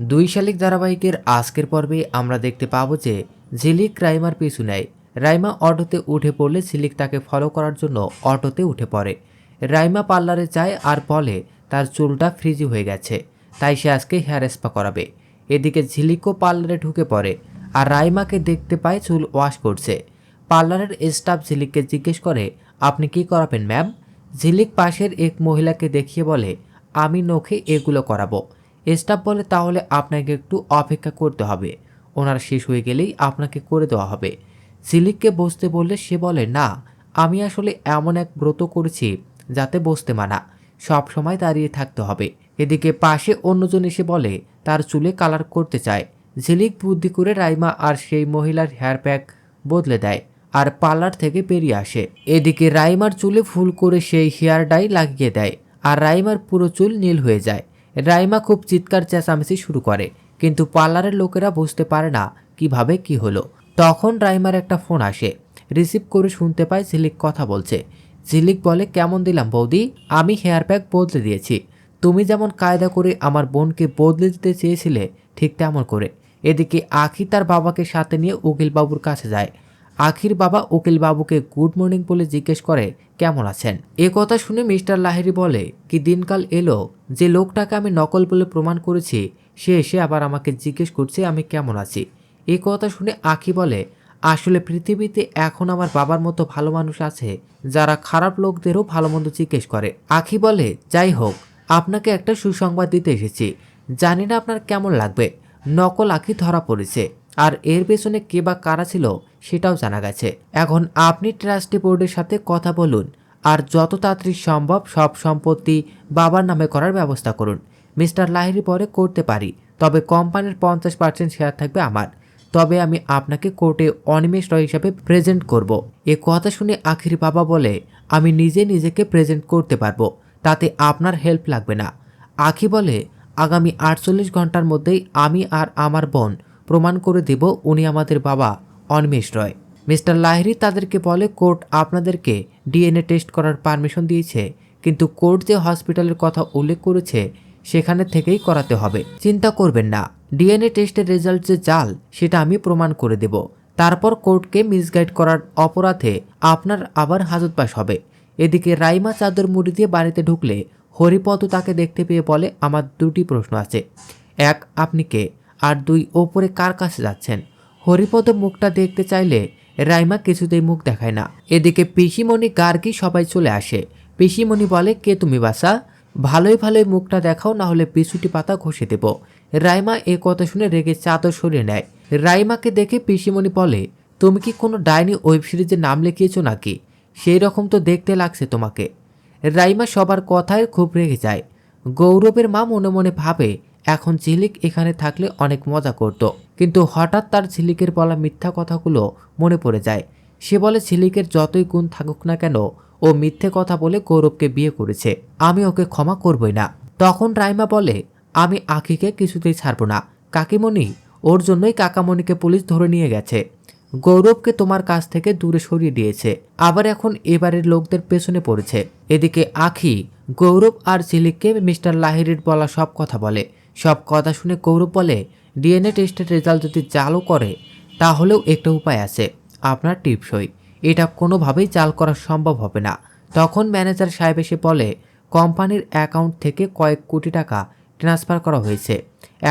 দুই শালিক ধারাবাহিকের আজকের পর্বে আমরা দেখতে পাবো যে ঝিলিক রাইমার পিছু নেয়। রাইমা অটোতে উঠে পড়লে ঝিলিক তাকে ফলো করার জন্য অটোতে উঠে পড়ে। রাইমা পার্লারে যায় আর বলে তার চুলটা ফ্রিজি হয়ে গেছে, তাই সে আজকে হেয়ার স্পা করাবে। এদিকে ঝিলিকও পার্লারে ঢুকে পড়ে আর রাইমাকে দেখতে পায় চুল ওয়াশ করছে। পার্লারের স্টাফ ঝিলিককে জিজ্ঞেস করে, আপনি কি করাবেন ম্যাম? ঝিলিক পাশের এক মহিলাকে দেখিয়ে বলে, আমি নখে এগুলো করাবো। স্টাফ বলে, তাহলে আপনাকে একটু অপেক্ষা করতে হবে, ওনার শেষ হয়ে গেলেই আপনাকে করে দেওয়া হবে। ঝিলিককে বসতে বললে সে বলে, না, আমি আসলে এমন এক ব্রত করেছি যাতে বসতে মানা, সব সময় দাঁড়িয়ে থাকতে হবে। এদিকে পাশে অন্যজন এসে বলে তার চুলে কালার করতে চায়। ঝিলিক বুদ্ধি করে রাইমা আর সেই মহিলার হেয়ার প্যাক বদলে দেয় আর পার্লার থেকে বেরিয়ে আসে। এদিকে রাইমার চুলে ফুল করে সেই হেয়ার ডাই লাগিয়ে দেয় আর রাইমার পুরো চুল নীল হয়ে যায়। রাইমা খুব চিৎকার চেঁচামেচি শুরু করে, কিন্তু পার্লারের লোকেরা বুঝতে পারে না কিভাবে কি হলো। তখন রাইমার একটা ফোন আসে, রিসিভ করে শুনতে পায় ঝিলিক কথা বলছে। ঝিলিক বলে, কেমন দিলাম বৌদি? আমি হেয়ার প্যাক বদলে দিয়েছি, তুমি যেমন কায়দা করে আমার বোনকে বদলে দিতে চেয়েছিলে ঠিক তেমন করে। এদিকে আখি তার বাবাকে সাথে নিয়ে উকিলবাবুর কাছে যায়। আখির বাবা উকিলবাবুকে গুড মর্নিং বলে জিজ্ঞেস করে, কেমন আছেন? এ কথা শুনে মিস্টার লাহিড়ী বলে, কি দিনকাল এলো যে লোকটাকে আমি নকল বলে প্রমাণ করেছি সে এসে আবার আমাকে জিজ্ঞেস করছে আমি কেমন আছি। এ কথা শুনে আখি বলে, আসলে পৃথিবীতে এখন আমার বাবার মতো ভালো মানুষ আছে যারা খারাপ লোকদেরও ভালো মন্দ জিজ্ঞেস করে। আখি বলে, যাই হোক, আপনাকে একটা সুসংবাদ দিতে এসেছি, জানি না আপনার কেমন লাগবে। নকল আখি ধরা পড়েছে আর এর পেছনে কে বা কারা ছিল সেটাও জানা গেছে। এখন আপনি ট্রাস্টি বোর্ডের সাথে কথা বলুন আর যত তাড়াতাড়ি সম্ভব সব সম্পত্তি বাবার নামে করার ব্যবস্থা করুন। মিস্টার লাহিড়ী পরে করতে পারি, তবে কোম্পানির 50% শেয়ার থাকবে আমার। তবে আমি আপনাকে কোর্টে অনিমেষ রয় হিসাবে প্রেজেন্ট করব। এ কথা শুনে আখির বাবা বলে, আমি নিজে নিজেকে প্রেজেন্ট করতে পারবো, তাতে আপনার হেল্প লাগবে না। আখি বলে, আগামী 48 ঘন্টার মধ্যেই আমি আর আমার বোন প্রমাণ করে দেব উনি আমাদের বাবা অনিমেষ রয়। মিস্টার লাহিড়ী তাদেরকে বলে, কোর্ট আপনাদেরকে ডিএনএ টেস্ট করার পারমিশন দিয়েছে, কিন্তু কোর্ট যে হসপিটালের কথা উল্লেখ করেছে সেখানে থেকেই করাতে হবে। চিন্তা করবেন না, ডিএনএ টেস্টের রেজাল্ট যে জাল সেটা আমি প্রমাণ করে দেব। তারপর কোর্টকে মিসগাইড করার অপরাধে আপনার আবার হাজতবাস হবে। এদিকে রাইমা চাদর মুড়ি দিয়ে বাড়িতে ঢুকলে হরিপদ তাকে দেখতে পেয়ে বলে, আমার দুটি প্রশ্ন আছে, এক, আপনি কে? আর দুই, ওপরে কার কাছে যাচ্ছেন? হরিপদ মুখটা দেখতে চাইলে রাইমা কিছুতেই মুখ দেখায় না। এদিকে পিসিমণি গার্গী সবাই চলে আসে। পিসিমণি বলে, কে তুমি বাসা? ভালোই ভালোই মুখটা দেখাও, না হলে পিছুটি পাতা ঘষে দেব। রাইমা এ কথা শুনে রেগে চাদর সরিয়ে নেয়। রাইমাকে দেখে পিসিমণি বলে, তুমি কি কোনো ডাইনি ওয়েব সিরিজে নাম লিখিয়েছো নাকি? সেই রকম তো দেখতে লাগছে তোমাকে। রাইমা সবার কথায় খুব রেগে যায়। গৌরবের মা মনে মনে ভাবে এখন ঝিলিক এখানে থাকলে অনেক মজা করত, কিন্তু হঠাৎ তার ঝিলিকের বলা মিথ্যা কথাগুলো মনে পড়ে যায়। সে বলে, ঝিলিকের যতই গুণ থাকুক না কেন ও মিথ্যে কথা বলে গৌরবকে বিয়ে করেছে, আমি ওকে ক্ষমা করবই না। তখন রাইমা বলে, আমি আখিকে কিছুতেই ছাড়বো না কাকিমণি, ওর জন্যই কাকামণিকে পুলিশ ধরে নিয়ে গেছে। গৌরবকে তোমার কাছ থেকে দূরে সরিয়ে দিয়েছে, আবার এখন এবারের লোকদের পেছনে পড়েছে। এদিকে আখি গৌরব আর ঝিলিককে মিস্টার লাহিড়ীর বলা সব কথা বলে। সব কথা শুনে গৌরব বলে, ডিএনএ টেস্টের রেজাল্ট যদি জালও করে তাহলেও একটা উপায় আছে, আপনার টিপসই। এটা কোনোভাবেই জাল করা সম্ভব হবে না। তখন ম্যানেজার সাহেব এসে বলে, কোম্পানির অ্যাকাউন্ট থেকে কয়েক কোটি টাকা ট্রান্সফার করা হয়েছে,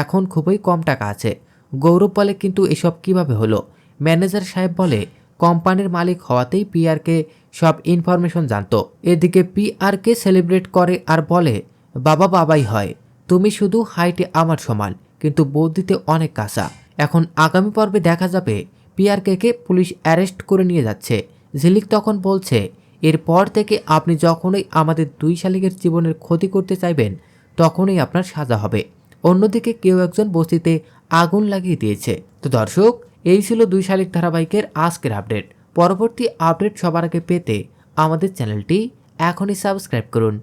এখন খুবই কম টাকা আছে। গৌরব বলে, কিন্তু এসব কিভাবে হলো? ম্যানেজার সাহেব বলে, কোম্পানির মালিক হওয়াতেই পিআরকে সব ইনফরমেশন জানতো। এদিকে পিআরকে সেলিব্রেট করে আর বলে, বাবা বাবাই হয়, তুমি শুধু হাইটে আমার সমান, কিন্তু বুদ্ধিতে অনেক কাঁচা। এখন আগামী পর্বে দেখা যাবে পিআরকে পুলিশ অ্যারেস্ট করে নিয়ে যাচ্ছে। ঝিলিক তখন বলছে, এরপর থেকে আপনি যখনই আমাদের দুই শালিকের জীবনের ক্ষতি করতে চাইবেন তখনই আপনার সাজা হবে। অন্যদিকে কেউ একজন বস্তিতে আগুন লাগিয়ে দিয়েছে। তো দর্শক, এই ছিল দুই শালিক ধারাবাহিকের আজকের আপডেট। পরবর্তী আপডেট সবার আগে পেতে আমাদের চ্যানেলটি এখনই সাবস্ক্রাইব করুন।